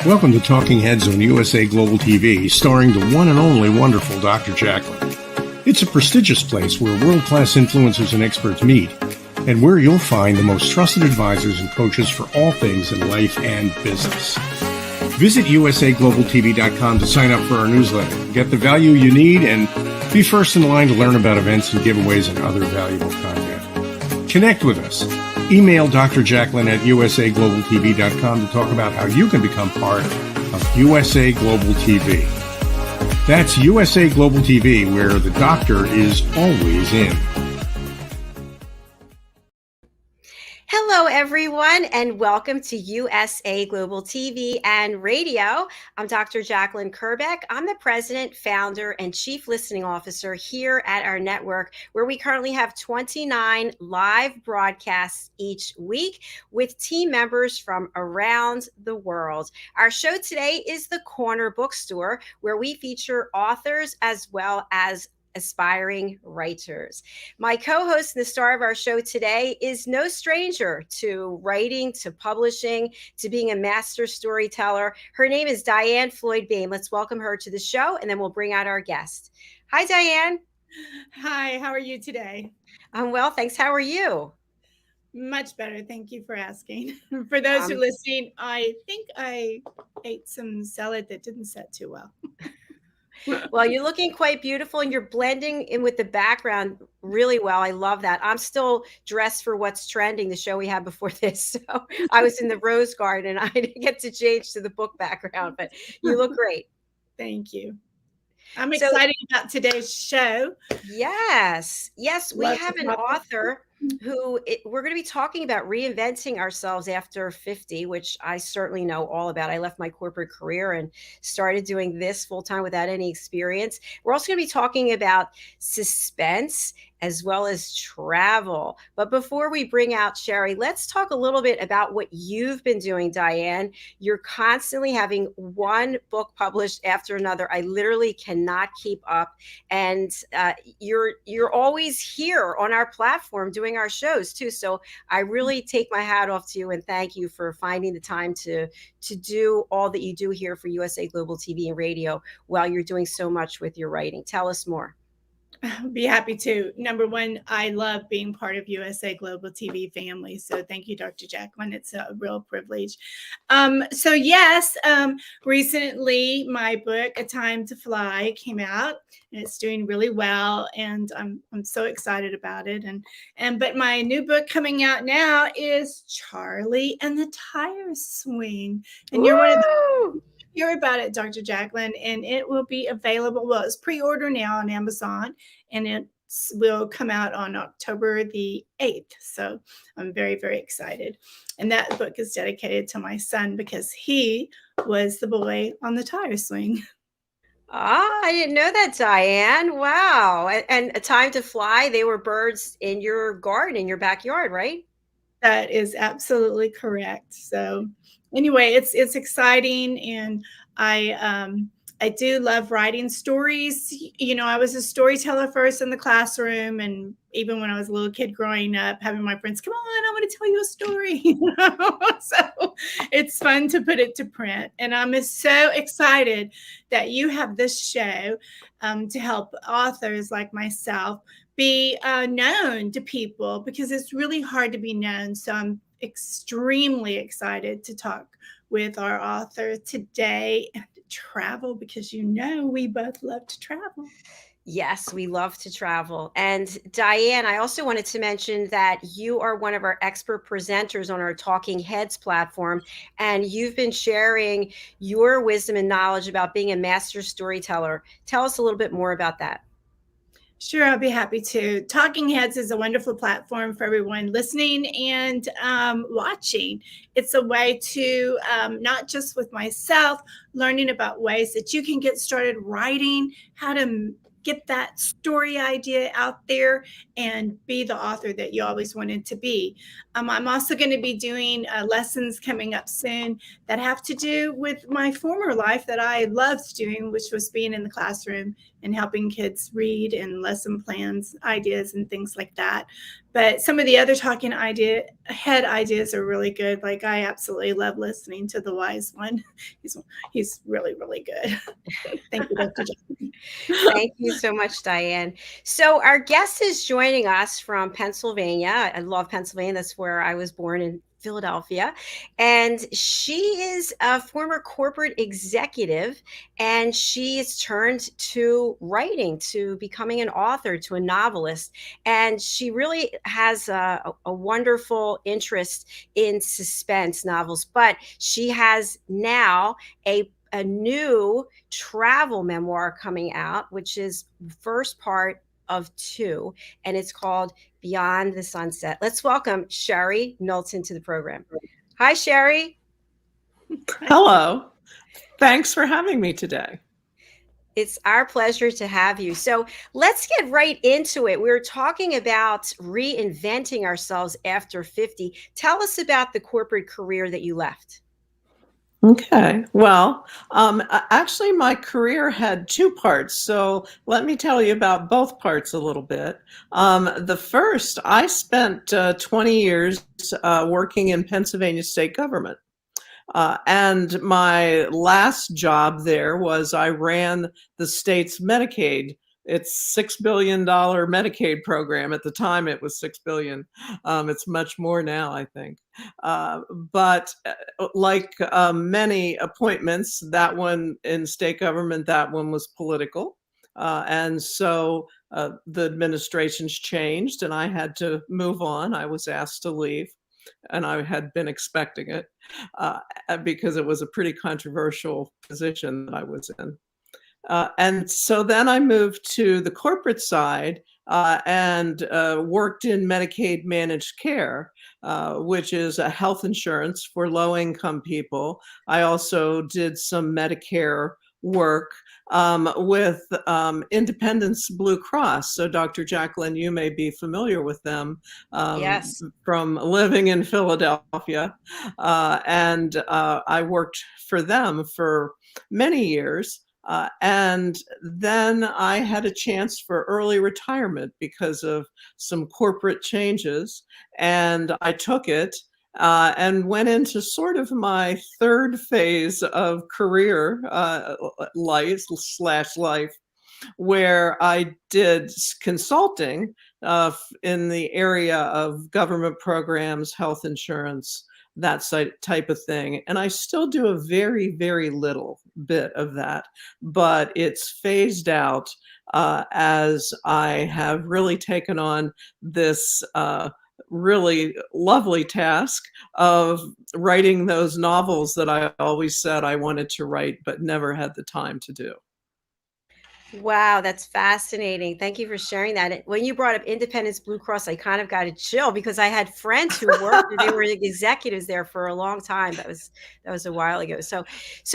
Welcome to Talking Heads on USA Global TV, starring the one and only wonderful Dr. JACALYN. It's a prestigious place where world-class influencers and experts meet, and where you'll find the most trusted advisors and coaches for all things in life and business. Visit usaglobaltv.com to sign up for our newsletter, get the value you need, and be first in line to learn about events and giveaways and other valuable content. Connect with us. Email Dr. JACALYN at usaglobaltv.com to talk about how you can become part of USA Global TV. That's USA Global TV, where the doctor is always in. Hello, everyone, and welcome to USA Global TV and Radio. I'm Dr. JACALYN KERBECK. I'm the president, founder, and chief listening officer here at our network, where we currently have 29 live broadcasts each week with team members from around the world. Our show today is The Corner Bookstore, where we feature authors as well as aspiring writers. My co-host and the star of our show today is no stranger to writing, to publishing, to being a master storyteller. Her name is DIANN BOEHM. Let's welcome her to the show, and then we'll bring out our guest. Hi, DIANN. Hi, how are you today? I'm well, thanks. How are you? Much better. Thank you for asking. For those who are listening, I think I ate some salad that didn't set too well. Well, you're looking quite beautiful, and you're blending in with the background really well. I love that. I'm still dressed for What's Trending, the show we had before this. So I was in the Rose Garden. I didn't get to change to the book background, but you look great. Thank you. I'm excited about today's show. Yes. We have an author who we're going to be talking about reinventing ourselves after 50, which I certainly know all about. I left my corporate career and started doing this full time without any experience. We're also going to be talking about suspense as well as travel. But before we bring out Sherry, let's talk a little bit about what you've been doing, DIANN. You're constantly having one book published after another. I literally cannot keep up. And you're always here on our platform doing our shows too. So I really take my hat off to you and thank you for finding the time to do all that you do here for USA Global TV and Radio while you're doing so much with your writing. Tell us more. I'll be happy to. Number one, I love being part of USA Global TV family. So thank you, Dr. JACALYN. It's a real privilege. Recently my book, A Time to Fly, came out, and it's doing really well. And I'm so excited about it. But my new book coming out now is Charlie and the Tire Swing. And you're one of the hear about it, Dr. JACALYN, and it will be available. Well, it's pre-order now on Amazon, and it will come out on October the 8th. So I'm very, very excited. And that book is dedicated to my son because he was the boy on the tire swing. I didn't know that, DIANN. Wow. And A Time to Fly, they were birds in your garden, in your backyard, right? That is absolutely correct. So anyway, it's exciting, and I do love writing stories. You know, I was a storyteller first in the classroom, and even when I was a little kid growing up, having my friends, come on, I want to tell you a story. So it's fun to put it to print. And I'm so excited that you have this show to help authors like myself be known to people, because it's really hard to be known. So I'm extremely excited to talk with our author today and to travel, because you know we both love to travel. Yes, we love to travel. And DIANN, I also wanted to mention that you are one of our expert presenters on our Talking Heads platform, and you've been sharing your wisdom and knowledge about being a master storyteller. Tell us a little bit more about that. Sure, I'll be happy to. Talking Heads is a wonderful platform for everyone listening and watching. It's a way to, not just with myself, learning about ways that you can get started writing, how to get that story idea out there and be the author that you always wanted to be. I'm also going to be doing lessons coming up soon that have to do with my former life that I loved doing, which was being in the classroom and helping kids read and lesson plans, ideas, and things like that. But some of the other talking head ideas are really good. Like, I absolutely love listening to the wise one. He's really, really good. Thank you, Dr. Jackson. Thank you so much, Diane. So our guest is joining us from Pennsylvania. I love Pennsylvania. That's where I was born, in Philadelphia. And she is a former corporate executive, and she has turned to writing, to becoming an author, to a novelist. And she really has a wonderful interest in suspense novels, but she has now a new travel memoir coming out, which is the first part of 2, and it's called Beyond the Sunset. Let's welcome Sherry Knowlton to the program. Hi, Sherry. Hello. Thanks for having me today. It's our pleasure to have you. So let's get right into it. We were talking about reinventing ourselves after 50. Tell us about the corporate career that you left. Okay. Well, actually, my career had 2 parts. So let me tell you about both parts a little bit. The first, I spent 20 years working in Pennsylvania state government. And my last job there was I ran the state's Medicaid. It's $6 billion Medicaid program. At the time, it was $6 billion. It's much more now, I think. But like many appointments, that one in state government, that one was political. And so the administrations changed and I had to move on. I was asked to leave. And I had been expecting it because it was a pretty controversial position that I was in. And so then I moved to the corporate side and worked in Medicaid managed care, which is a health insurance for low-income people. I also did some Medicare work with Independence Blue Cross. So Dr. JACALYN, you may be familiar with them Yes. from living in Philadelphia. And I worked for them for many years. And then I had a chance for early retirement because of some corporate changes, and I took it and went into sort of my third phase of career life, where I did consulting in the area of government programs, health insurance, that type of thing. And I still do a very, very little bit of that, but it's phased out as I have really taken on this really lovely task of writing those novels that I always said I wanted to write, but never had the time to do. Wow, that's fascinating. Thank you for sharing that. When you brought up Independence Blue Cross, I kind of got a chill because I had friends who worked, they were executives there for a long time. That was a while ago. So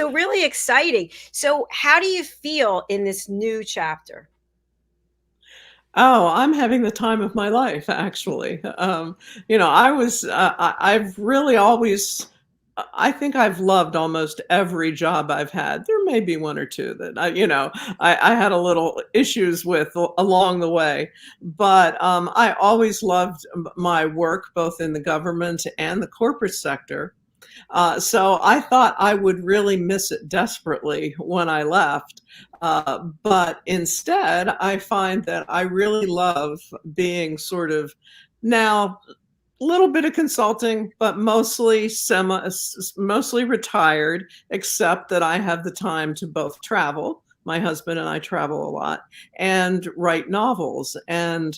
really exciting. So how do you feel in this new chapter? Oh, I'm having the time of my life, actually. I've really always, I think I've loved almost every job I've had. There may be 1 or 2 that I had a little issues with along the way, but I always loved my work, both in the government and the corporate sector. So I thought I would really miss it desperately when I left. But instead, I find that I really love being sort of now a little bit of consulting, but mostly retired, except that I have the time to both travel. My husband and I travel a lot, and write novels. And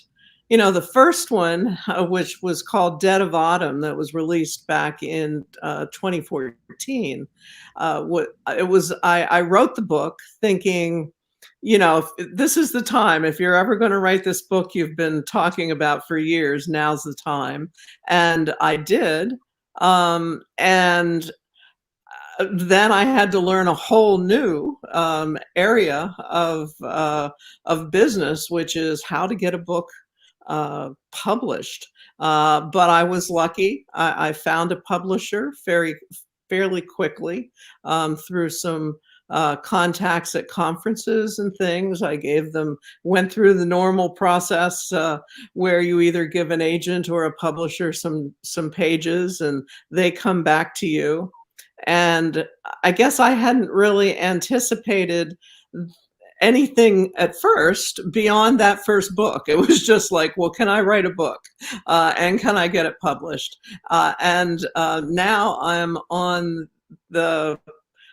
the first one, which was called Dead of Autumn, that was released back in 2014, I wrote the book thinking, this is the time. If you're ever going to write this book you've been talking about for years, now's the time. And I did. And then I had to learn a whole new area of business, which is how to get a book published. But I was lucky. I found a publisher fairly quickly through some contacts at conferences and things. Went through the normal process where you either give an agent or a publisher some pages and they come back to you. And I guess I hadn't really anticipated anything at first beyond that first book. It was just like, well, can I write a book? And can I get it published? And now I'm on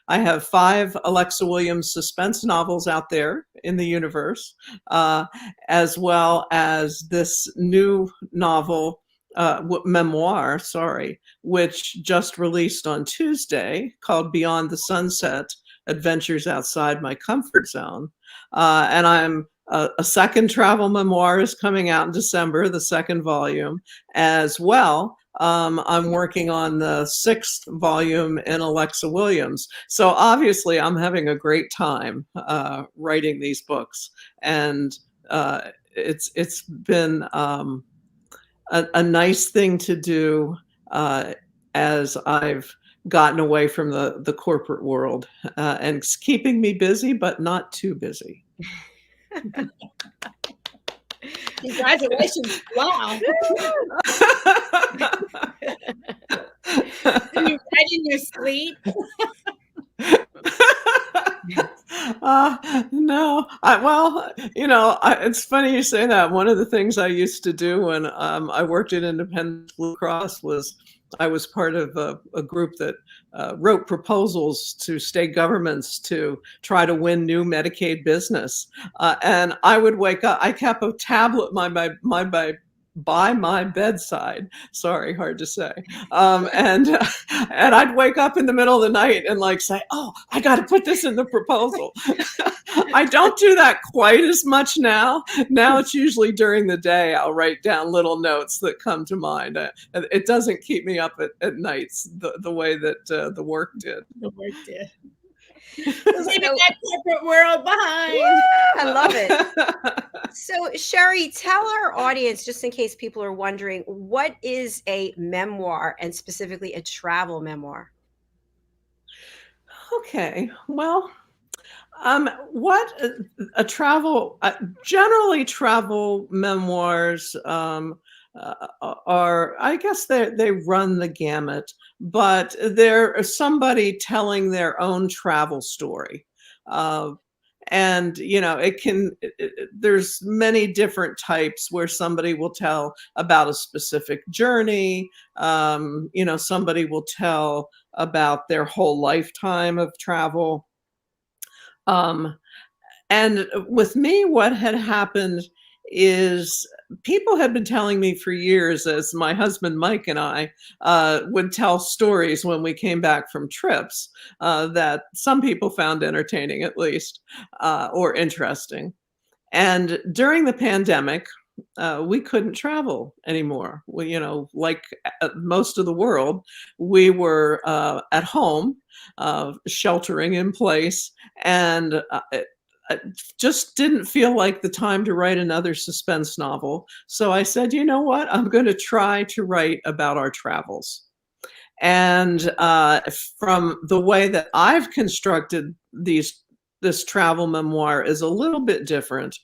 I have 5 Alexa Williams suspense novels out there in the universe, as well as this new novel, memoir, which just released on Tuesday, called Beyond the Sunset: Adventures Outside My Comfort Zone. And I'm a second travel memoir is coming out in December, the 2nd volume as well. I'm working on the 6th volume in Alexa Williams. So obviously I'm having a great time writing these books. And it's been a nice thing to do as I've gotten away from the corporate world, and it's keeping me busy, but not too busy. Congratulations. Wow. Can you write in your sleep? No, it's funny you say that. One of the things I used to do when I worked at Independence Blue Cross was I was part of a group that wrote proposals to state governments to try to win new Medicaid business. And I would wake up, I kept a tablet by my bedside. Sorry, hard to say. And I'd wake up in the middle of the night and like say, oh, I got to put this in the proposal. I don't do that quite as much now. Now it's usually during the day. I'll write down little notes that come to mind. It doesn't keep me up at nights the way that the work did. The work did. Leaving that corporate world behind. Yeah, I love it. So Sherry, tell our audience, just in case people are wondering, what is a memoir, and specifically a travel memoir? Okay, well, what a travel, generally travel memoirs are, I guess they run the gamut, but they're somebody telling their own travel story. And, there's many different types where somebody will tell about a specific journey. Somebody will tell about their whole lifetime of travel. And with me, what had happened is people had been telling me for years, as my husband Mike and I would tell stories when we came back from trips that some people found entertaining, at least, or interesting. And during the pandemic, we couldn't travel anymore. Like most of the world, we were at home, sheltering in place, and I just didn't feel like the time to write another suspense novel. So I said, you know what? I'm going to try to write about our travels. And from the way that I've constructed this travel memoir is a little bit different.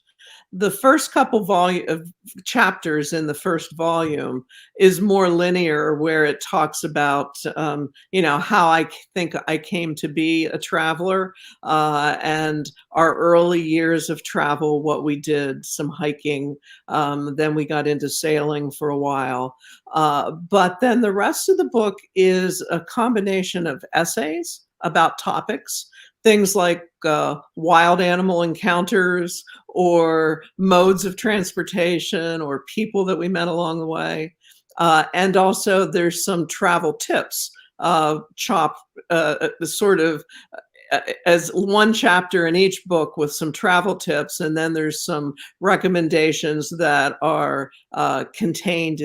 The first couple of chapters in the first volume is more linear, where it talks about, how I think I came to be a traveler, and our early years of travel, what we did, some hiking, then we got into sailing for a while. But then the rest of the book is a combination of essays about topics, things like wild animal encounters, or modes of transportation, or people that we met along the way. And also there's some travel tips, sort of as one chapter in each book with some travel tips. And then there's some recommendations that are contained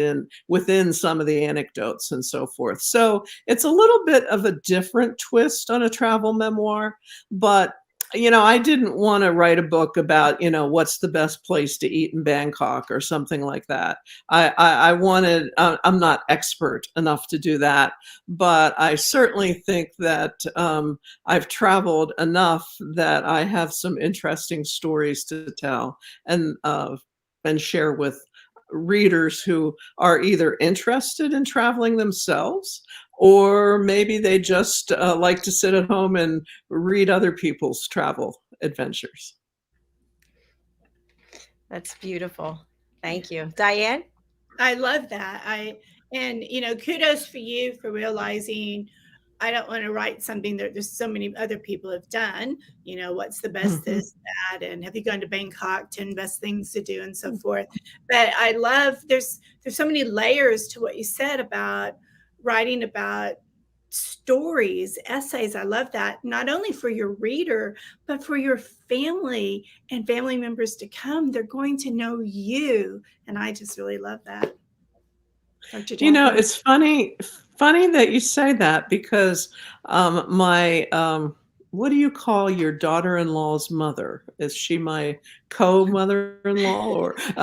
within some of the anecdotes and so forth. So it's a little bit of a different twist on a travel memoir, but I didn't want to write a book about, what's the best place to eat in Bangkok or something like that. I wanted, I'm not expert enough to do that, but I certainly think that I've traveled enough that I have some interesting stories to tell and share with readers who are either interested in traveling themselves, or maybe they just like to sit at home and read other people's travel adventures. That's beautiful. Thank you. Diann? I love that. And kudos for you for realizing I don't want to write something that there's so many other people have done. What's the best this, that, and have you gone to Bangkok, 10 best things to do, and so forth. But I love there's so many layers to what you said about writing about stories, essays. I love that. Not only for your reader, but for your family and family members to come. They're going to know you. And I just really love that. Dr. Jacalyn? It's funny that you say that, because my what do you call your daughter-in-law's mother? Is she my co-mother-in-law, or so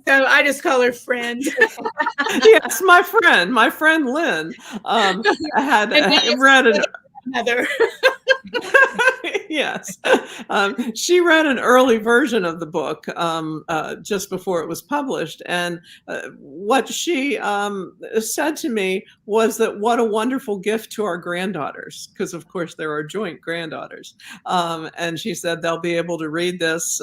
I just call her friend. Yes, my friend Lynn had read an Mother. Yes. She read an early version of the book just before it was published. And what she said to me was that what a wonderful gift to our granddaughters, because of course there are joint granddaughters. And she said they'll be able to read this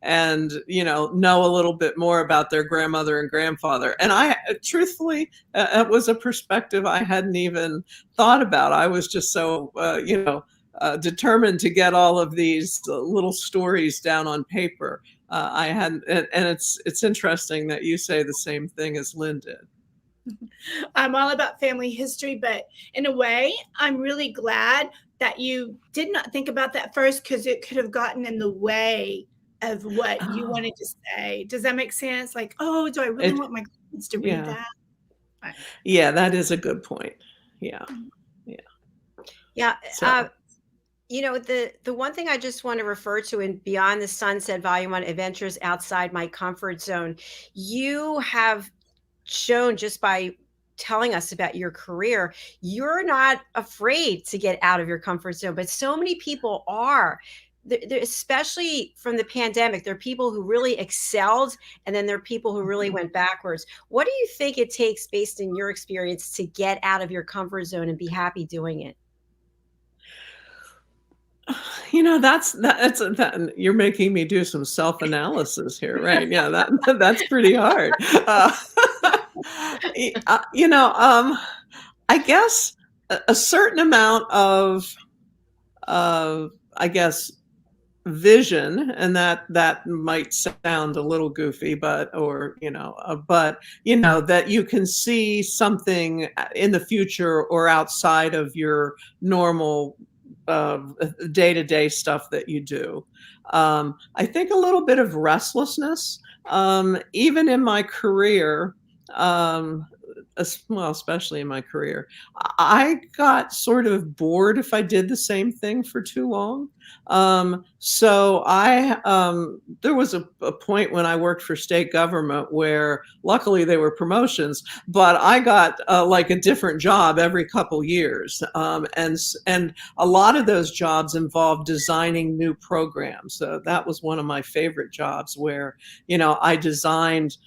and, know a little bit more about their grandmother and grandfather. And I, truthfully, it was a perspective I hadn't even thought about. I was just so, determined to get all of these little stories down on paper. I hadn't, and it's interesting that you say the same thing as Lynn did. I'm all about family history, but in a way, I'm really glad that you did not think about that first, because it could have gotten in the way of what you wanted to say. Does that make sense? Like, do I really want my kids to read that? Right. Yeah, that is a good point. Yeah. Yeah. So. The one thing I just want to refer to in Beyond the Sunset Volume 1, Adventures Outside My Comfort Zone, you have shown, just by telling us about your career, you're not afraid to get out of your comfort zone, but so many people are. Especially from the pandemic, there are people who really excelled, and then there are people who really went backwards. What do you think it takes, based in your experience, to get out of your comfort zone and be happy doing it? That you're making me do some self-analysis here, right? Yeah, that's pretty hard. I guess a certain amount of, I guess, vision, and that might sound a little goofy, but that you can see something in the future or outside of your normal day-to-day stuff that you do. I think a little bit of restlessness, even in my career, especially in my career, I got sort of bored if I did the same thing for too long. So there was a point when I worked for state government where, luckily, they were promotions, but I got like a different job every couple years. And a lot of those jobs involved designing new programs. So that was one of my favorite jobs, where, I designed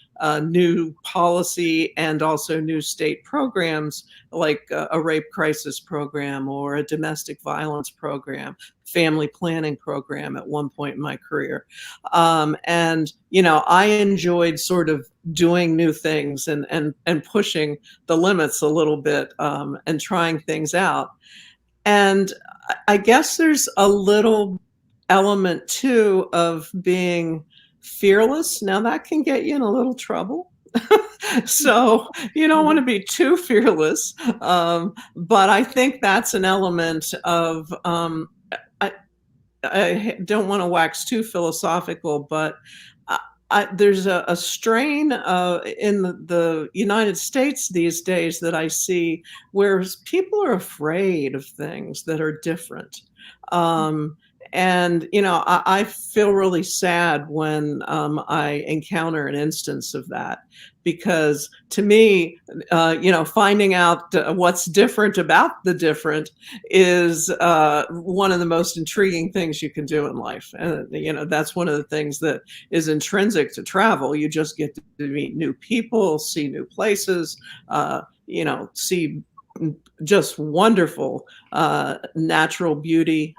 new policy and also new state programs, like a rape crisis program or a domestic violence program, family planning program at one point in my career. And I enjoyed sort of doing new things and pushing the limits a little bit, and trying things out. And I guess there's a little element too of being fearless. Now that can get you in a little trouble. So you don't want to be too fearless. But I think that's an element of, I don't want to wax too philosophical, but there's a strain in the United States these days that I see where people are afraid of things that are different. And, I feel really sad when I encounter an instance of that, because to me, finding out what's different about the different is one of the most intriguing things you can do in life. And, that's one of the things that is intrinsic to travel. You just get to meet new people, see new places, see just wonderful natural beauty,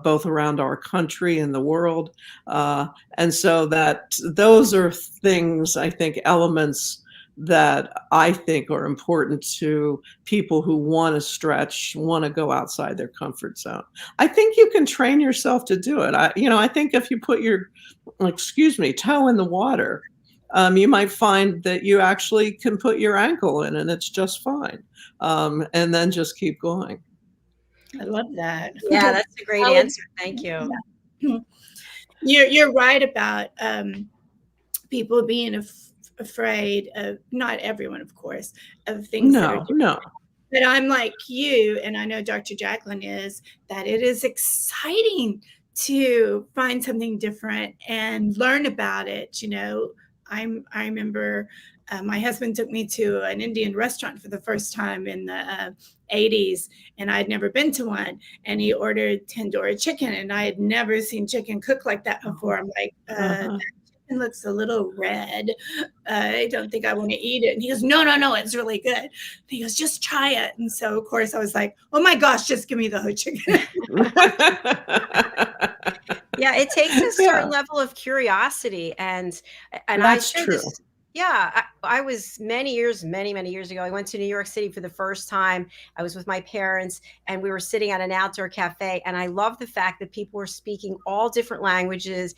both around our country and the world. And so those are things, I think, elements that I think are important to people who want to stretch, want to go outside their comfort zone. I think you can train yourself to do it. I think if you put your, toe in the water, you might find that you actually can put your ankle in and it's just fine. And then just keep going. I love that. Yeah, that's a great answer. Thank you. Yeah. You're right about people being afraid of, not everyone, of course, of things. No. But I'm like you, and I know Dr. JACALYN is, that it is exciting to find something different and learn about it. I remember my husband took me to an Indian restaurant for the first time in the 80s, and I'd never been to one. And he ordered tandoori chicken, and I had never seen chicken cooked like that before. I'm like, that chicken looks a little red. I don't think I want to eat it. And he goes, no, it's really good. And he goes, just try it. And so, of course, I was like, oh my gosh, just give me the whole chicken. Yeah, it takes a certain level of curiosity, and that's true. I was many years ago, I went to New York City for the first time. I was with my parents, and we were sitting at an outdoor cafe, and I love the fact that people were speaking all different languages.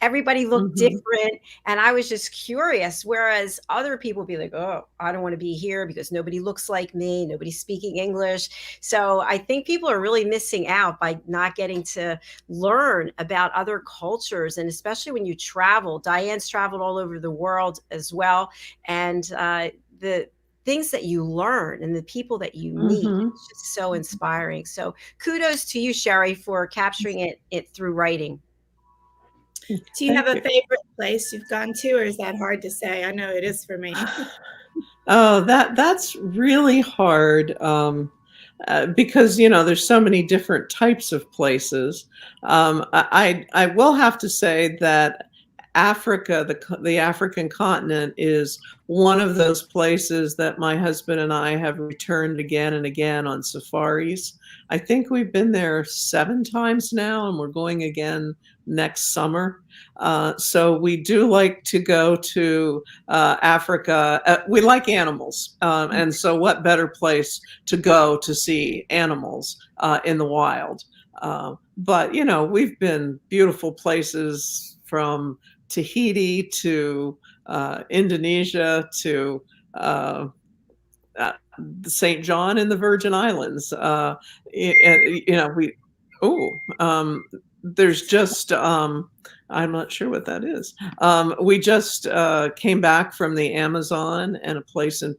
Everybody looked different, and I was just curious, whereas other people be like, oh, I don't want to be here because nobody looks like me, nobody's speaking English. So I think people are really missing out by not getting to learn about other cultures, and especially when you travel. Diane's traveled all over the world as well, and the things that you learn and the people that you meet, it's just so inspiring. So kudos to you, Sherry, for capturing it through writing. Do you have a favorite place you've gone to, or is that hard to say? I know it is for me. Oh, that's really hard, because there's so many different types of places. I will have to say that Africa, the African continent, is one of those places that my husband and I have returned again and again on safaris. I think we've been there 7 times now, and we're going again next summer. So we do like to go to Africa. We like animals. And so what better place to go to see animals in the wild? But, we've been beautiful places from Tahiti to Indonesia to St. John in the Virgin Islands. There's just, I'm not sure what that is. We just came back from the Amazon and a place in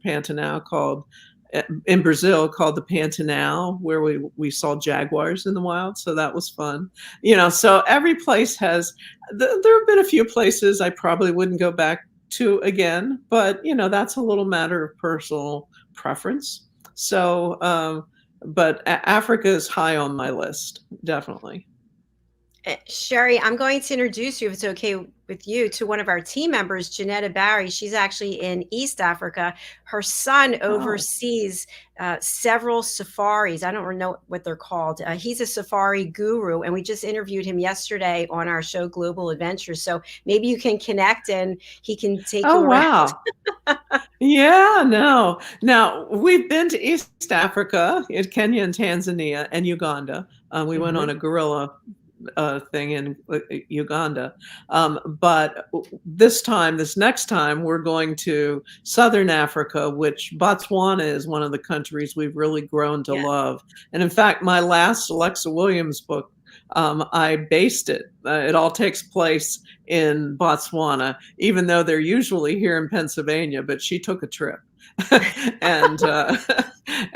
Brazil called the Pantanal, where we saw jaguars in the wild. So that was fun. So every place has, there have been a few places I probably wouldn't go back to again, but that's a little matter of personal preference. So, but Africa is high on my list, definitely. Sherry, I'm going to introduce you, if it's okay with you, to one of our team members, Janetta Barry. She's actually in East Africa. Her son oversees several safaris. I don't know what they're called. He's a safari guru, and we just interviewed him yesterday on our show, Global Adventures. So maybe you can connect and he can take you around. Wow. Yeah, no. Now, we've been to East Africa, in Kenya and Tanzania and Uganda. We went on a gorilla thing in Uganda. But this next time, we're going to Southern Africa, which Botswana is one of the countries we've really grown to love. And in fact, my last Alexa Williams book, I based it it all takes place in Botswana, even though they're usually here in Pennsylvania, but she took a trip. and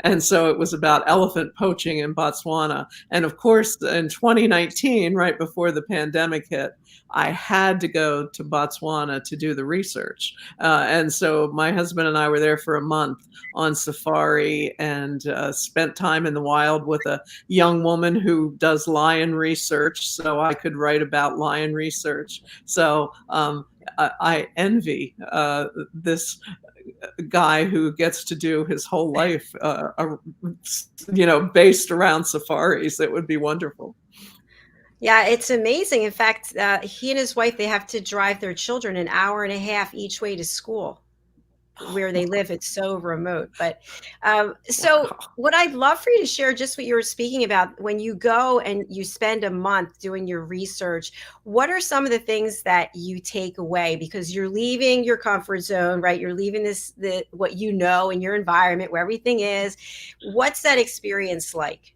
and so it was about elephant poaching in Botswana. And of course, in 2019, right before the pandemic hit, I had to go to Botswana to do the research. And so my husband and I were there for a month on safari and spent time in the wild with a young woman who does lion research, so I could write about lion research. So I envy this guy who gets to do his whole life, based around safaris. It would be wonderful. Yeah, it's amazing. In fact, he and his wife, they have to drive their children an hour and a half each way to school where they live. It's so remote. But so what I'd love for you to share, just what you were speaking about, when you go and you spend a month doing your research, what are some of the things that you take away? Because you're leaving your comfort zone, right? You're leaving what you know in your environment where everything is. What's that experience like?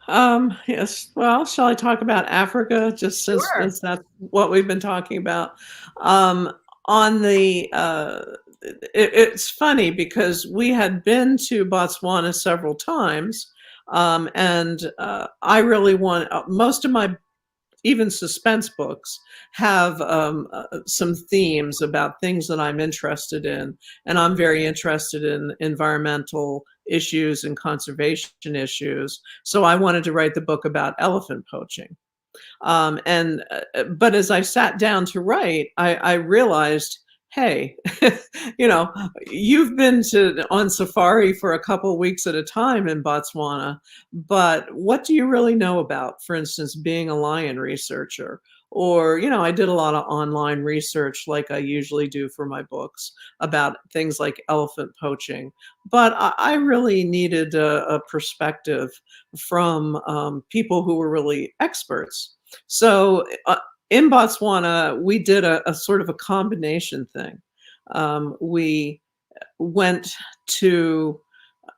Yes. Well, shall I talk about Africa, just since Sure. that's what we've been talking about? Um, on the it's funny because we had been to Botswana several times, and I really want most of my even suspense books have some themes about things that I'm interested in. And I'm very interested in environmental issues and conservation issues. So I wanted to write the book about elephant poaching. But as I sat down to write, I realized, hey, you've been on safari for a couple of weeks at a time in Botswana, but what do you really know about, for instance, being a lion researcher? Or, I did a lot of online research like I usually do for my books about things like elephant poaching. But I really needed a perspective from people who were really experts. So in Botswana, we did a sort of a combination thing. We went to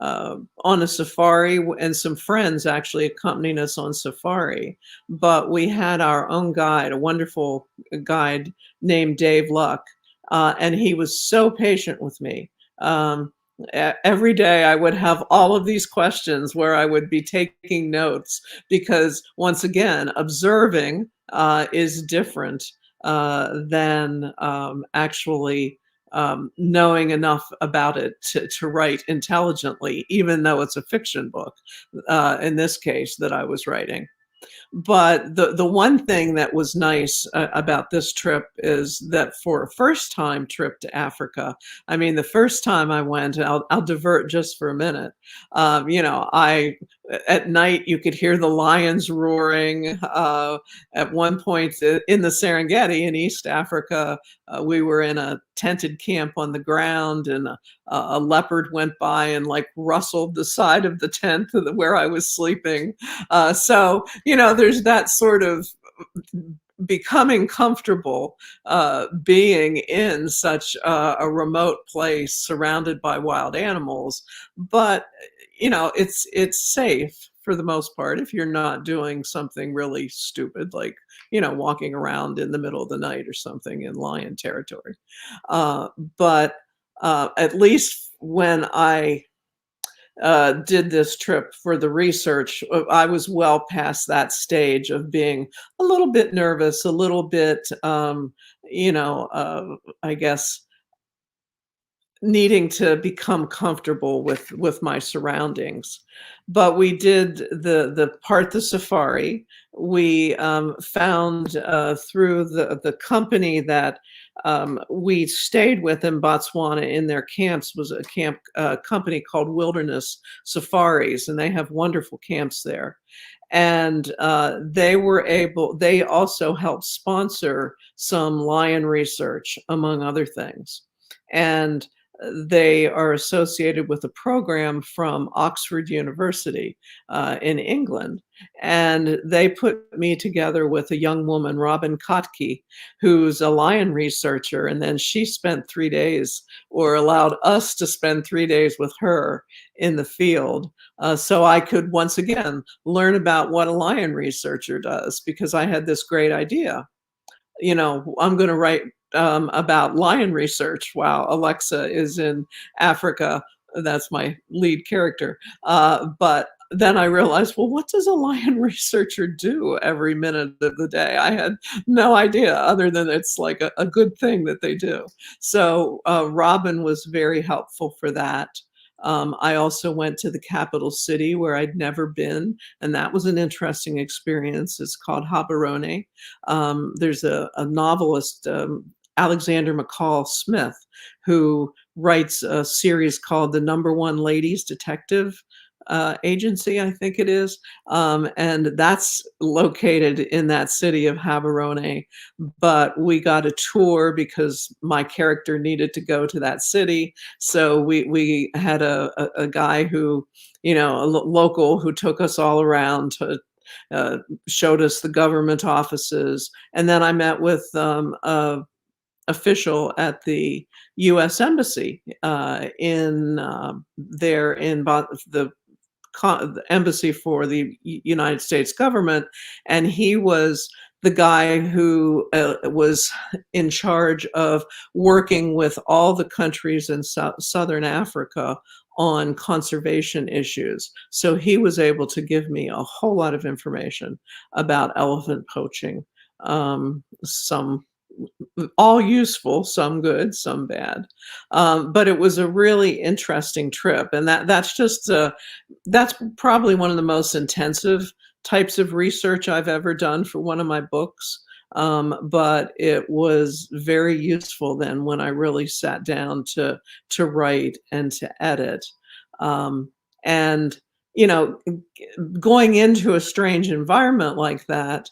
on a safari, and some friends actually accompanied us on safari. But we had our own guide, a wonderful guide named Dave Luck, and he was so patient with me. Every day I would have all of these questions where I would be taking notes because, once again, observing is different than actually knowing enough about it to write intelligently, even though it's a fiction book, in this case, that I was writing. But the one thing that was nice about this trip is that for a first time trip to Africa, I mean, the first time I went, I'll divert just for a minute. At night you could hear the lions roaring. At one point in the Serengeti in East Africa, we were in a tented camp on the ground, and a leopard went by and like rustled the side of the tent where I was sleeping. So, there's that sort of becoming comfortable being in such a remote place surrounded by wild animals. But, it's safe for the most part if you're not doing something really stupid, like, walking around in the middle of the night or something in lion territory. But at least when I did this trip for the research, I was well past that stage of being a little bit nervous, a little bit, I guess, needing to become comfortable with my surroundings. But we did the safari. We found through the company that we stayed with in Botswana in their camps was a company called Wilderness Safaris, and they have wonderful camps there. And they also helped sponsor some lion research, among other things. And they are associated with a program from Oxford University in England. And they put me together with a young woman, Robin Kotke, who's a lion researcher. And then she spent 3 days, or allowed us to spend 3 days with her in the field. So I could once again learn about what a lion researcher does, because I had this great idea. I'm going to write about lion research while Alexa is in Africa. That's my lead character. But then I realized, well, what does a lion researcher do every minute of the day? I had no idea, other than it's like a good thing that they do. So Robin was very helpful for that. I also went to the capital city where I'd never been, and that was an interesting experience. It's called Gaborone. There's a novelist, Alexander McCall Smith, who writes a series called The Number One Ladies Detective Agency, I think it is. And that's located in that city of Gaborone. But we got a tour because my character needed to go to that city. So we had a guy who, a local, who took us all around to showed us the government offices. And then I met with a official at the U.S. Embassy the embassy for the United States government, and he was the guy who was in charge of working with all the countries in Southern Africa on conservation issues. So he was able to give me a whole lot of information about elephant poaching, some all useful, some good, some bad. But it was a really interesting trip. And that's probably one of the most intensive types of research I've ever done for one of my books. But it was very useful then when I really sat down to write and to edit. And, going into a strange environment like that,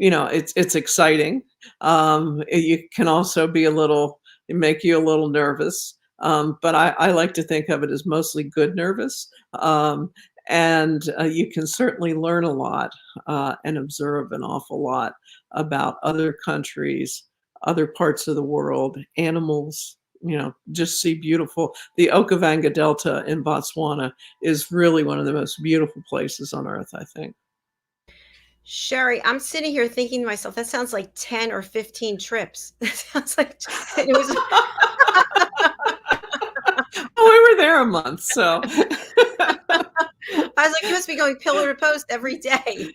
it's exciting. It can also be make you a little nervous. But I like to think of it as mostly good nervous. And you can certainly learn a lot and observe an awful lot about other countries, other parts of the world, animals. Just see beautiful. The Okavango Delta in Botswana is really one of the most beautiful places on earth, I think. Sherry, I'm sitting here thinking to myself, that sounds like 10 or 15 trips. That sounds like it was. Oh, we were there a month, so. I was like, you must be going pillar to post every day.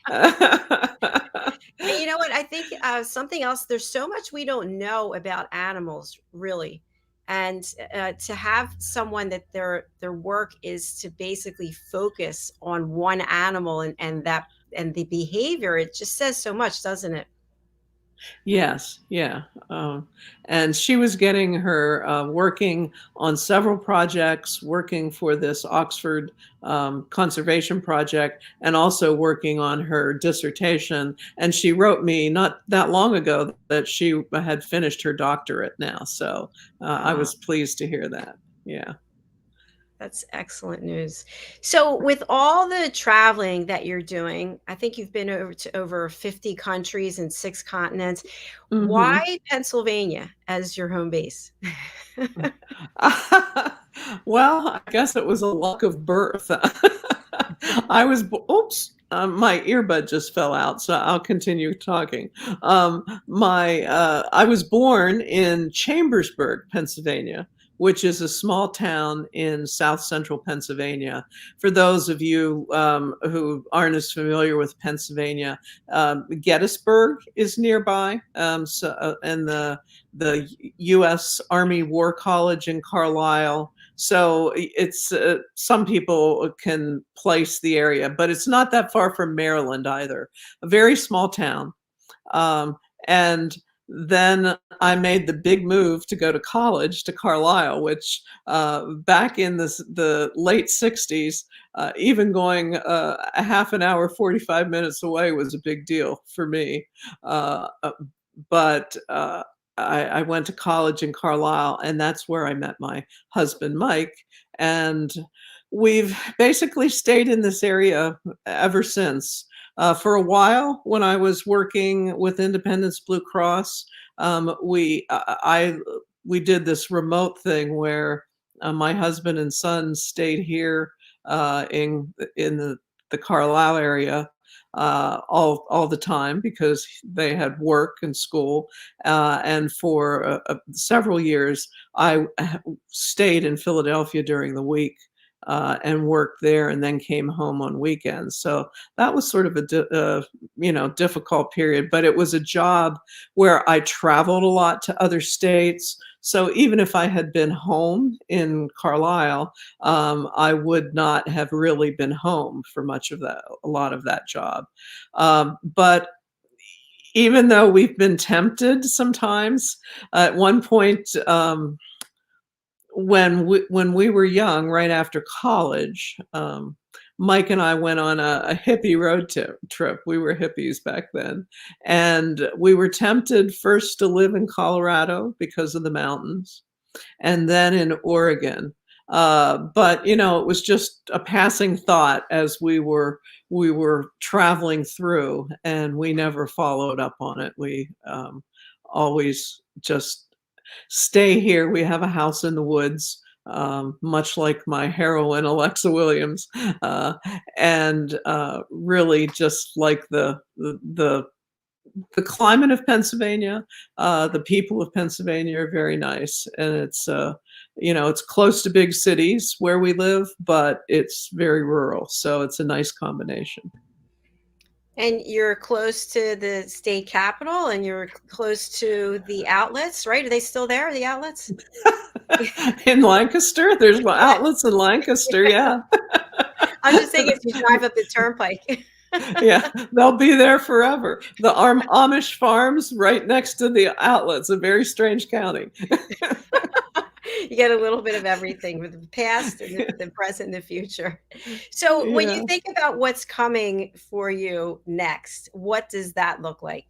And you know what? I think something else, there's so much we don't know about animals, really. And to have someone that their work is to basically focus on one animal and the behavior, it just says so much, doesn't it? Yes, yeah. And she was getting her working on several projects, working for this Oxford conservation project, and also working on her dissertation. And she wrote me not that long ago that she had finished her doctorate now. So I was pleased to hear that. Yeah. That's excellent news. So with all the traveling that you're doing, I think you've been over 50 countries and 6 continents. Mm-hmm. Why Pennsylvania as your home base? Well, I guess it was a luck of birth. My earbud just fell out, so I'll continue talking. I was born in Chambersburg, Pennsylvania, which is a small town in south central Pennsylvania. For those of you who aren't as familiar with Pennsylvania, Gettysburg is nearby, and the U.S. Army War College in Carlisle. So it's some people can place the area, but it's not that far from Maryland either. A very small town. And then I made the big move to go to college to Carlisle, which back in the late 60s, even going a half an hour, 45 minutes away was a big deal for me. But I went to college in Carlisle, and that's where I met my husband, Mike, and we've basically stayed in this area ever since. For a while, when I was working with Independence Blue Cross, we did this remote thing where my husband and son stayed here in the Carlisle area all the time because they had work and school. And for several years, I stayed in Philadelphia during the week and worked there, and then came home on weekends. So that was sort of a difficult period, but it was a job where I traveled a lot to other states. So even if I had been home in Carlisle, I would not have really been home for a lot of that job. But even though we've been tempted sometimes, at one point, when we were young, right after college, Mike and I went on a hippie road trip. We were hippies back then. And we were tempted first to live in Colorado because of the mountains, and then in Oregon. But it was just a passing thought as we were traveling through, and we never followed up on it. We always just stay here. We have a house in the woods, much like my heroine, Alexa Williams, and really just like the climate of Pennsylvania. The people of Pennsylvania are very nice, and it's close to big cities where we live, but it's very rural, so it's a nice combination. And you're close to the state capitol, and you're close to the outlets, right? Are they still there, the outlets? In Lancaster? There's outlets in Lancaster, yeah. I'm just saying, if you drive up the turnpike. Yeah, they'll be there forever. The Amish farms right next to the outlets, a very strange county. You get a little bit of everything with the past and the present and the future. So when you think about what's coming for you next, what does that look like?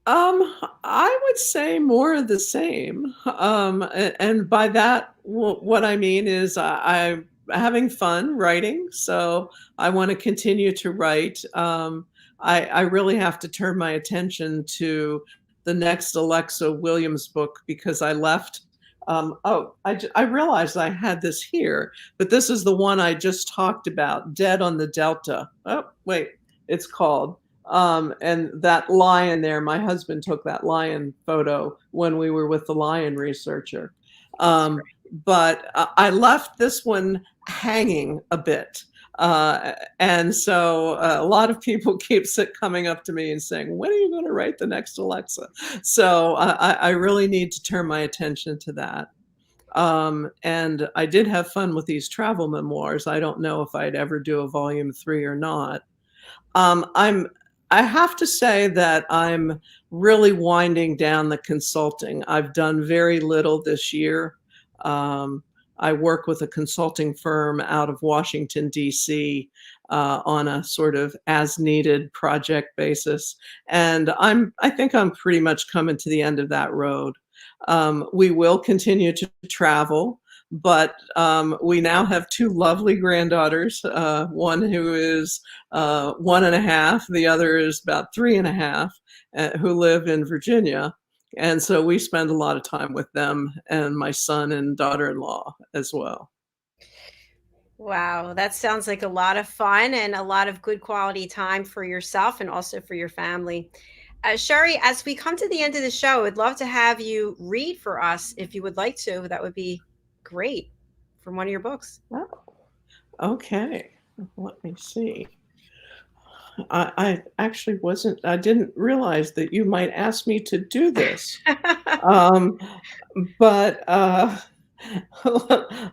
I would say more of the same. And by that, what I mean is I'm having fun writing, so I want to continue to write. I really have to turn my attention to the next Alexa Williams book because I left. I realized I had this here, but this is the one I just talked about, Dead on the Delta. Oh, wait, it's called. And that lion there, my husband took that lion photo when we were with the lion researcher. But I left this one hanging a bit. And so a lot of people keep coming up to me and saying, when are you going to write the next Alexa? So I really need to turn my attention to that. And I did have fun with these travel memoirs. I don't know if I'd ever do a volume 3 or not. I have to say that I'm really winding down the consulting. I've done very little this year. I work with a consulting firm out of Washington, D.C. On a sort of as-needed project basis. And I think I'm pretty much coming to the end of that road. We will continue to travel, but we now have 2 lovely granddaughters, one who is 1.5, the other is about 3.5, who live in Virginia. And so we spend a lot of time with them and my son and daughter-in-law as well. Wow, that sounds like a lot of fun and a lot of good quality time for yourself and also for your family. Sherry, as we come to the end of the show, I'd love to have you read for us if you would like to. That would be great, from one of your books. Oh, okay. Let me see. I actually I didn't realize that you might ask me to do this. But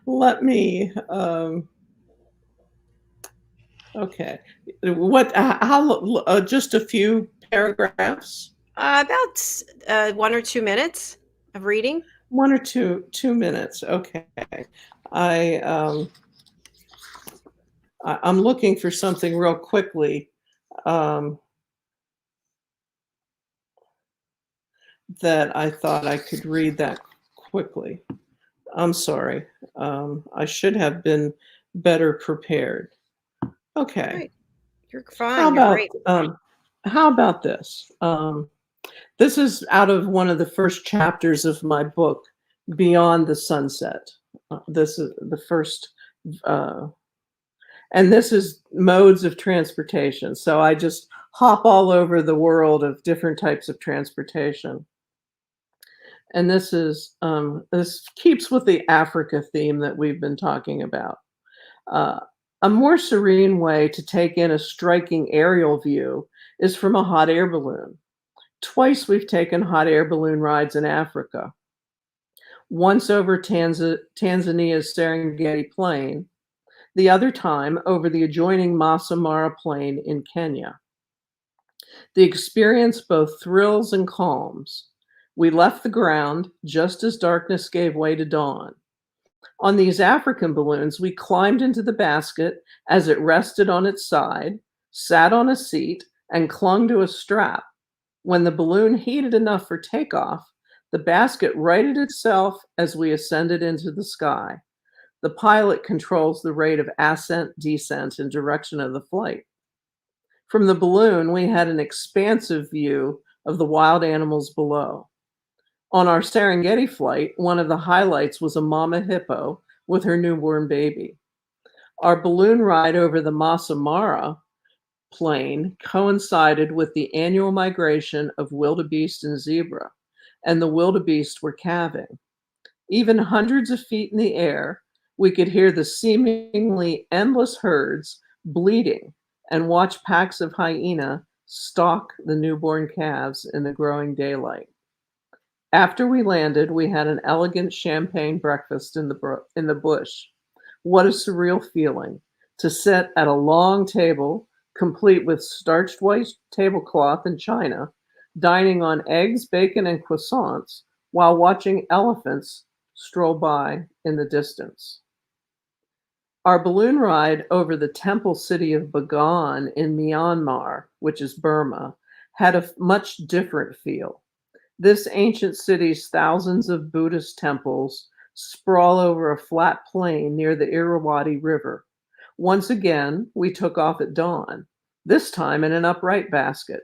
let me, okay. Just a few paragraphs? About 1 or 2 minutes of reading. 1 or 2 minutes. Okay. I'm looking for something real quickly. that I thought I could read that quickly. I'm sorry. I should have been better prepared. Okay. Right. You're fine. You're great. How about this? This is out of one of the first chapters of my book, Beyond the Sunset. This is the first, and this is modes of transportation. So I just hop all over the world of different types of transportation. And this is this keeps with the Africa theme that we've been talking about. A more serene way to take in a striking aerial view is from a hot air balloon. Twice we've taken hot air balloon rides in Africa. Once over Tanzania's Serengeti Plain, the other time over the adjoining Masai Mara Plain in Kenya. The experience both thrills and calms. We left the ground just as darkness gave way to dawn. On these African balloons, we climbed into the basket as it rested on its side, sat on a seat, and clung to a strap. When the balloon heated enough for takeoff, the basket righted itself as we ascended into the sky. The pilot controls the rate of ascent, descent, and direction of the flight. From the balloon, we had an expansive view of the wild animals below. On our Serengeti flight, one of the highlights was a mama hippo with her newborn baby. Our balloon ride over the Masai Mara Plain coincided with the annual migration of wildebeest and zebra, and the wildebeest were calving. Even hundreds of feet in the air, we could hear the seemingly endless herds bleating and watch packs of hyena stalk the newborn calves in the growing daylight. After we landed, we had an elegant champagne breakfast in the bush. What a surreal feeling to sit at a long table, complete with starched white tablecloth and china, dining on eggs, bacon, and croissants while watching elephants stroll by in the distance. Our balloon ride over the temple city of Bagan in Myanmar, which is Burma, had a much different feel. This ancient city's thousands of Buddhist temples sprawl over a flat plain near the Irrawaddy River. Once again, we took off at dawn, this time in an upright basket,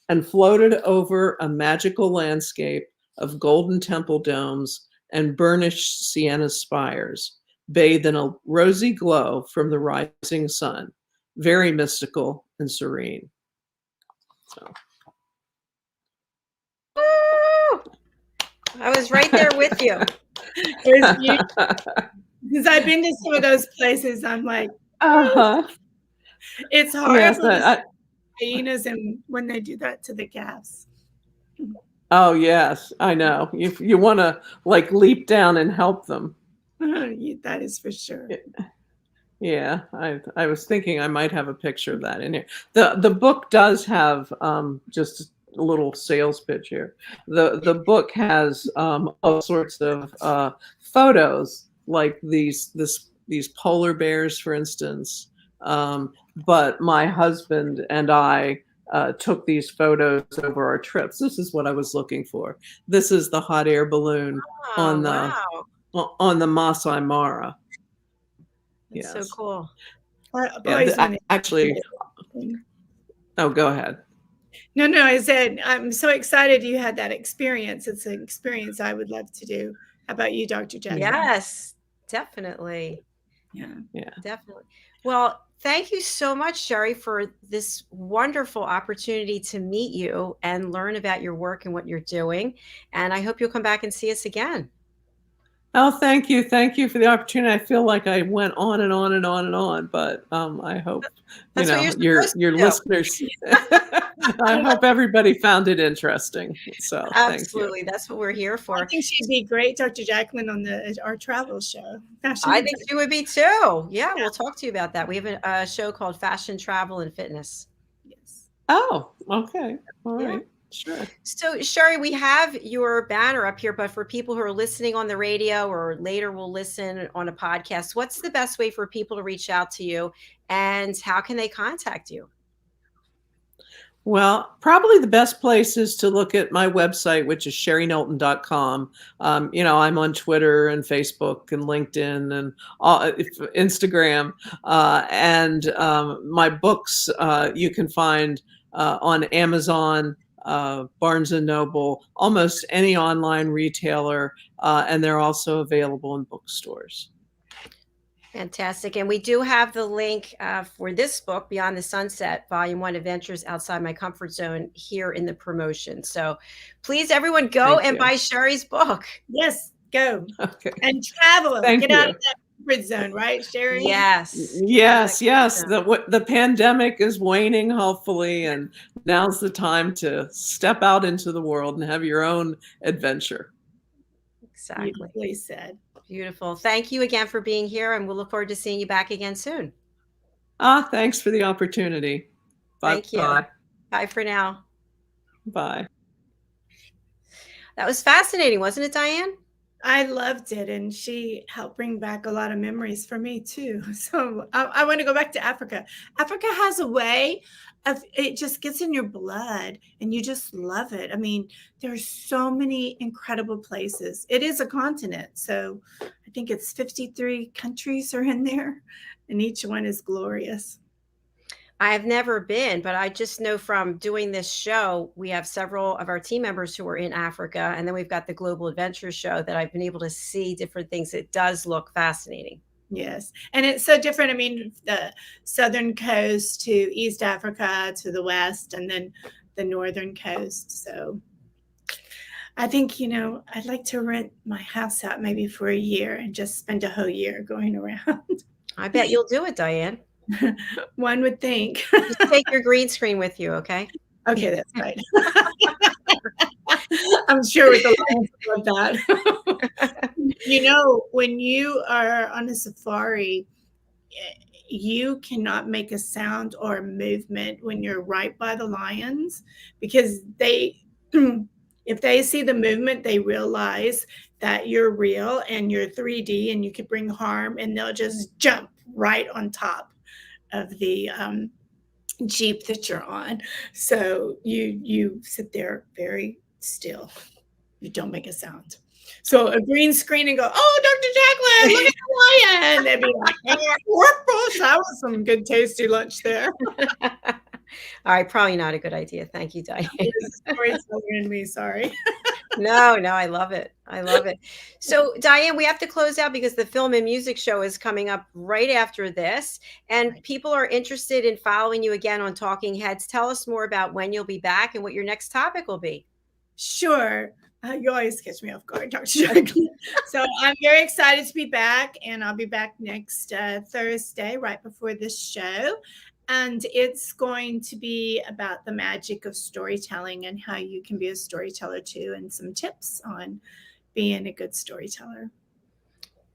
and floated over a magical landscape of golden temple domes and burnished sienna spires, bathed in a rosy glow from the rising sun, very mystical and serene. So. I was right there with you. Because I've been to some of those places. I'm like, it's horrible to see hyenas and when they do that to the calves. Oh, yes, I know. You want to like leap down and help them. That is for sure. Yeah, I was thinking I might have a picture of that in here. The book does have just a little sales pitch here. The book has all sorts of photos, like these polar bears, for instance. But my husband and I took these photos over our trips. This is what I was looking for. This is the hot air balloon on the Masai Mara. That's so cool. Actually, oh, go ahead. No, I said, I'm so excited you had that experience. It's an experience I would love to do. How about you, Dr. Jackalyn? Yes, definitely. Yeah, definitely. Well, thank you so much, Sherry, for this wonderful opportunity to meet you and learn about your work and what you're doing. And I hope you'll come back and see us again. Oh, thank you. Thank you for the opportunity. I feel like I went on and on and on and on, but I hope your listeners. I hope everybody found it interesting. So absolutely, that's what we're here for. I think she'd be great, Dr. Jackalyn, on our travel show. I think she would be too. Yeah, we'll talk to you about that. We have a show called Fashion, Travel, and Fitness. Yes. Oh, okay. All right. Sure. So, Sherry, we have your banner up here, but for people who are listening on the radio or later will listen on a podcast, what's the best way for people to reach out to you and how can they contact you? Well, probably the best place is to look at my website, which is sherryknowlton.com. I'm on Twitter and Facebook and LinkedIn and Instagram. And my books you can find on Amazon, Barnes and Noble, almost any online retailer, and they're also available in bookstores. Fantastic. And we do have the link for this book, Beyond the Sunset, Volume 1, Adventures Outside My Comfort Zone, here in the promotion. So please, everyone, go and buy Sherry's book. Yes, go. Okay. And travel. Thank Get you. out of that comfort zone, right, Sherry? Yes. Yes. The pandemic is waning, hopefully, and now's the time to step out into the world and have your own adventure. Exactly. Beautifully said. Beautiful. Thank you again for being here, and we'll look forward to seeing you back again soon. Thanks for the opportunity. Bye. Thank you. Bye for now. Bye. That was fascinating, wasn't it, Diane? I loved it, and she helped bring back a lot of memories for me too. So I want to go back to Africa. Africa has a way of, it just gets in your blood and you just love it. I mean, there's so many incredible places. It is a continent. So I think it's 53 countries are in there, and each one is glorious. I have never been, but I just know from doing this show, we have several of our team members who are in Africa, and then we've got the Global Adventure Show that I've been able to see different things. It does look fascinating. Yes. And it's so different. I mean, the southern coast to East Africa to the west, and then the northern coast. So I think, I'd like to rent my house out maybe for a year and just spend a whole year going around. I bet you'll do it, Diane. One would think. Just take your green screen with you, okay? Okay, that's right. I'm sure with the lines of that. When you are on a safari, you cannot make a sound or a movement when you're right by the lions, because if they see the movement, they realize that you're real and you're 3D and you could bring harm, and they'll just jump right on top of the Jeep that you're on. So you sit there very still. You don't make a sound. So a green screen and go, "Oh, Dr. Jacalyn, look at the lion." They'd be like, that was some good tasty lunch there. All right, probably not a good idea. Thank you, Diane. Storyteller in me, sorry. No, I love it. I love it. So, Diane, we have to close out because the film and music show is coming up right after this, and people are interested in following you again on Talking Heads. Tell us more about when you'll be back and what your next topic will be. Sure. You always catch me off guard, Dr. Jacalyn. So I'm very excited to be back, and I'll be back next Thursday, right before this show. And it's going to be about the magic of storytelling and how you can be a storyteller too, and some tips on being a good storyteller.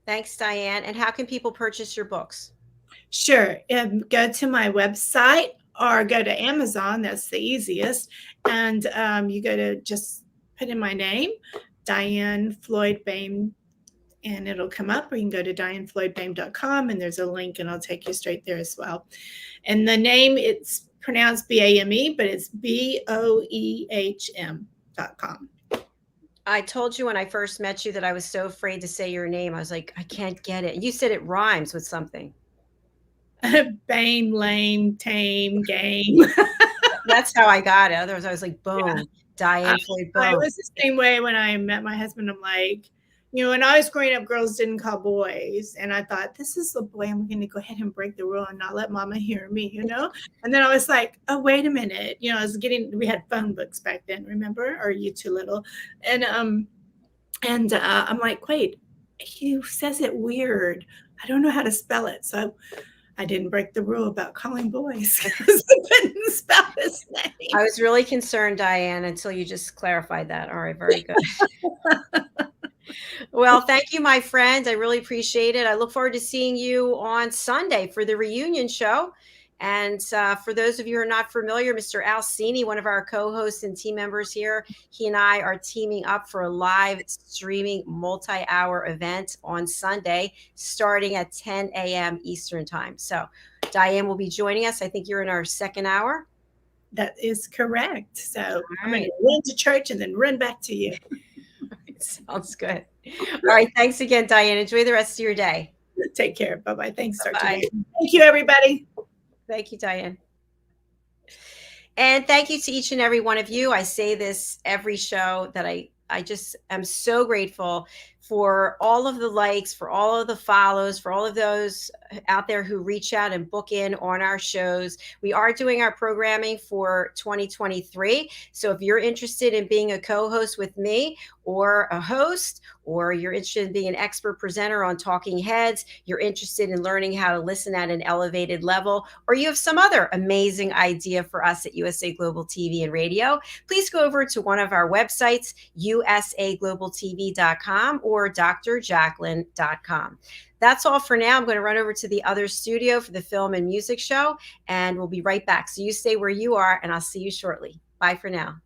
Thanks, Diane. And how can people purchase your books? Sure. Go to my website or go to Amazon. That's the easiest. And you go to just put in my name, DIANN Floyd BOEHM, and it'll come up, or you can go to DiannFloydBOEHM.com, and there's a link, and I'll take you straight there as well. And the name, it's pronounced BAME, but it's BOEHM.com. I told you when I first met you that I was so afraid to say your name. I was like, I can't get it. You said it rhymes with something. BAME, lame, tame, game. That's how I got it. Otherwise, I was like, boom, yeah. Diann Floyd BOEHM. I was the same way when I met my husband. I'm like, when I was growing up, girls didn't call boys. And I thought, this is the boy, I'm going to go ahead and break the rule and not let mama hear me, And then I was like, oh, wait a minute. we had phone books back then, remember? Or you too little. And I'm like, wait, he says it weird. I don't know how to spell it. So I didn't break the rule about calling boys because I couldn't spell his name. I was really concerned, Diane, until you just clarified that. All right, very good. Well, thank you, my friends. I really appreciate it. I look forward to seeing you on Sunday for the reunion show. And for those of you who are not familiar, Mr. Al Cini, one of our co-hosts and team members here, he and I are teaming up for a live streaming multi-hour event on Sunday, starting at 10 a.m. Eastern time. So Diane will be joining us. I think you're in our second hour. That is correct. So I'm going right. to run to church and then run back to you. Sounds good. All right. Thanks again, Diane. Enjoy the rest of your day. Take care. Bye-bye. Thanks, Dr. Bye. Thank you, everybody. Thank you, Diane. And thank you to each and every one of you. I say this every show that I just am so grateful for all of the likes, for all of the follows, for all of those out there who reach out and book in on our shows. We are doing our programming for 2023. So if you're interested in being a co-host with me or a host, or you're interested in being an expert presenter on Talking Heads, you're interested in learning how to listen at an elevated level, or you have some other amazing idea for us at USA Global TV and Radio, please go over to one of our websites, usaglobaltv.com or drjacalyn.com. That's all for now. I'm going to run over to the other studio for the film and music show, and we'll be right back. So you stay where you are, and I'll see you shortly. Bye for now.